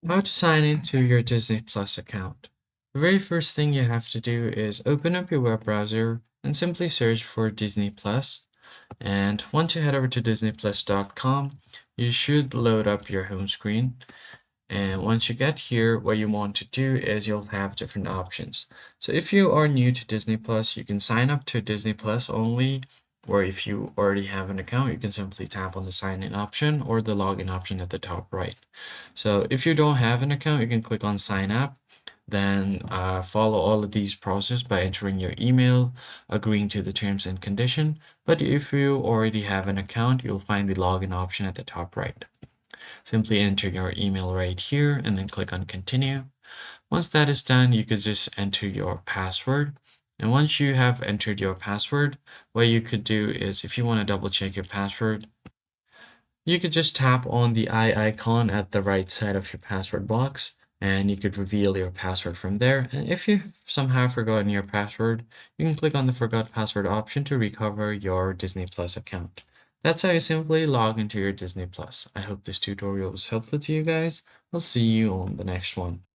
How to sign into your Disney Plus account. The very first thing you have to do is open up your web browser and simply search for Disney Plus. And once you head over to disneyplus.com, you should load up your home screen. And once you get here, what you want to do is you'll have different options. So if you are new to Disney Plus, you can sign up to Disney Plus only, or if you already have an account, you can simply tap on the sign in option or the login option at the top right. So if you don't have an account, you can click on sign up, then follow all of these process by entering your email, agreeing to the terms and condition. But if you already have an account, you'll find the login option at the top right. Simply enter your email right here and then click on continue. Once that is done, you could just enter your password. And once you have entered your password, what you could do is if you want to double check your password, you could just tap on the eye icon at the right side of your password box and you could reveal your password from there. And if you've somehow forgotten your password, you can click on the forgot password option to recover your Disney Plus account. That's how you simply log into your Disney Plus. I hope this tutorial was helpful to you guys. I'll see you on the next one.